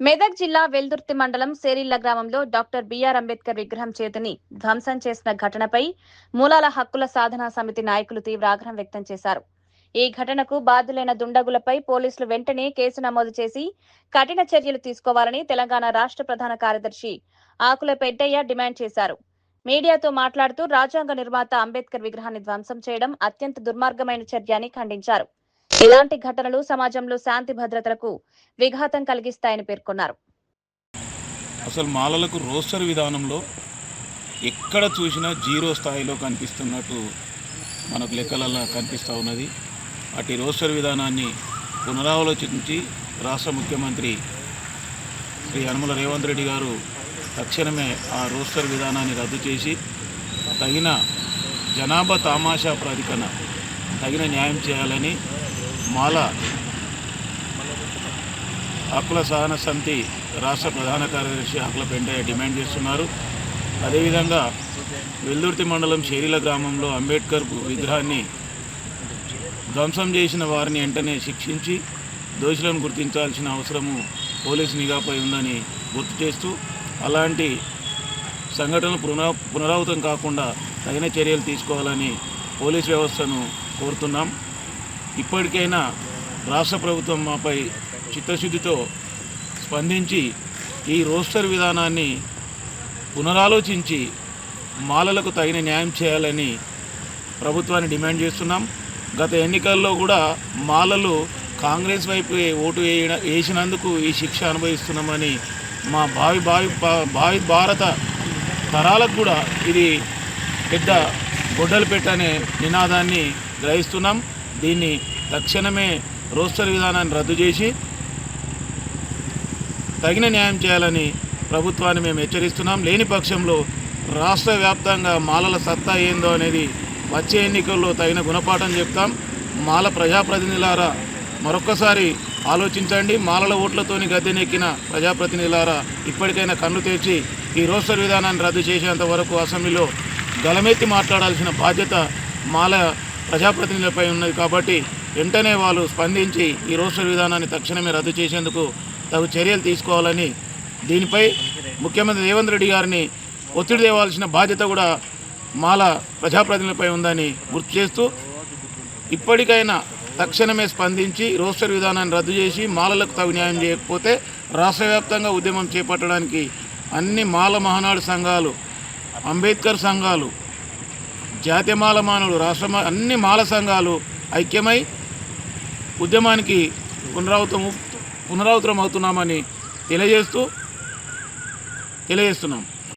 మెదక్ జిల్లా వెల్దుర్తి మండలం సేరిళ్ల గ్రామంలో డాక్టర్ బిఆర్ అంబేద్కర్ విగ్రహం చేతిని ధ్వంసం చేసిన ఘటనపై మూలాల హక్కుల సాధనా సమితి నాయకులు తీవ్ర ఆగ్రహం వ్యక్తం చేశారు. ఈ ఘటనకు బాధ్యులైన దుండగులపై పోలీసులు వెంటనే కేసు నమోదు చేసి కఠిన చర్యలు తీసుకోవాలని తెలంగాణ రాష్ట్ర ప్రధాన కార్యదర్శి ఆకుల పెద్దయ్య డిమాండ్ చేశారు. మీడియాతో మాట్లాడుతూ రాజ్యాంగ నిర్మాత అంబేద్కర్ విగ్రహాన్ని ధ్వంసం చేయడం అత్యంత దుర్మార్గమైన చర్య అని ఖండించారు. ఇలాంటి ఘటనలు సమాజంలో శాంతి భద్రతలకు విఘాతం కలిగిస్తాయని పేర్కొన్నారు. అసలు మాలలకు రోస్టర్ విధానంలో ఎక్కడ చూసినా జీరో స్థాయిలో కనిపిస్తున్నట్టు మనకు లెక్కలలో కనిపిస్తూ ఉన్నది. అటు రోస్టర్ విధానాన్ని పునరాలోచించి రాష్ట్ర ముఖ్యమంత్రి శ్రీ యనమల రేవంత్ రెడ్డి గారు తక్షణమే ఆ రోస్టర్ విధానాన్ని రద్దు చేసి తగిన జనాభా తామాషా ప్రాతిపదికన తగిన న్యాయం చేయాలని మాల హక్కుల సాధన సమితి రాష్ట్ర ప్రధాన కార్యదర్శి ఆకుల పెద్దయ్య డిమాండ్ చేస్తున్నారు. అదేవిధంగా వెల్దుర్తి మండలం షేరిల గ్రామంలో అంబేద్కర్ విగ్రహాన్ని ధ్వంసం చేసిన వారిని వెంటనే శిక్షించి దోషులను గుర్తించాల్సిన అవసరము పోలీసు నిఘాపై ఉందని గుర్తు చేస్తూ అలాంటి సంఘటనలు పునరావృతం కాకుండా తగిన చర్యలు తీసుకోవాలని పోలీస్ వ్యవస్థను కోరుతున్నాం. ఇప్పటికైనా రాష్ట్ర ప్రభుత్వం మాపై చిత్తశుద్ధితో స్పందించి ఈ రోస్టర్ విధానాన్ని పునరాలోచించి మాలలకు తగిన న్యాయం చేయాలని ప్రభుత్వాన్ని డిమాండ్ చేస్తున్నాం. గత ఎన్నికల్లో కూడా మాలలు కాంగ్రెస్ వైపు ఓటు వేసినందుకు ఈ శిక్ష అనుభవిస్తున్నామని మా భావి భారత తరాలకు కూడా ఇది పెద్ద గొడ్డలు పెట్టనే నినాదాన్ని గ్రహిస్తున్నాం. దీన్ని తక్షణమే రోస్టర్ విధానాన్ని రద్దు చేసి తగిన న్యాయం చేయాలని ప్రభుత్వాన్ని మేము హెచ్చరిస్తున్నాం. లేని పక్షంలో రాష్ట్ర వ్యాప్తంగా మాలల సత్తా ఏందో అనేది వచ్చే ఎన్నికల్లో తగిన గుణపాఠం చెప్తాం. మాల ప్రజాప్రతినిధులారా మరొక్కసారి ఆలోచించండి. మాలల ఓట్లతోని గద్దెనెక్కిన ప్రజాప్రతినిధులారా ఇప్పటికైనా కన్ను తెరిచి ఈ రోస్టర్ విధానాన్ని రద్దు చేసేంత వరకు అసెంబ్లీలో గలమెత్తి మాట్లాడాల్సిన బాధ్యత మాల ప్రజాప్రతినిధులపై ఉన్నది. కాబట్టి వెంటనే వాళ్ళు స్పందించి ఈ రోస్టర్ విధానాన్ని తక్షణమే రద్దు చేసేందుకు తగు చర్యలు తీసుకోవాలని, దీనిపై ముఖ్యమంత్రి రేవంత్ రెడ్డి గారిని ఒత్తిడి తేవాల్సిన బాధ్యత కూడా మాల ప్రజాప్రతినిధులపై ఉందని గుర్తు చేస్తూ ఇప్పటికైనా తక్షణమే స్పందించి రోస్టర్ విధానాన్ని రద్దు చేసి మాలలకు తగు న్యాయం చేయకపోతే రాష్ట్ర వ్యాప్తంగా ఉద్యమం చేపట్టడానికి అన్ని మాల మహానాడు సంఘాలు, అంబేద్కర్ సంఘాలు, జాతీయ మాల మానవులు, అన్ని మాల సంఘాలు ఐక్యమై ఉద్యమానికి పునరావృతం అవుతున్నామని తెలియజేస్తున్నాం.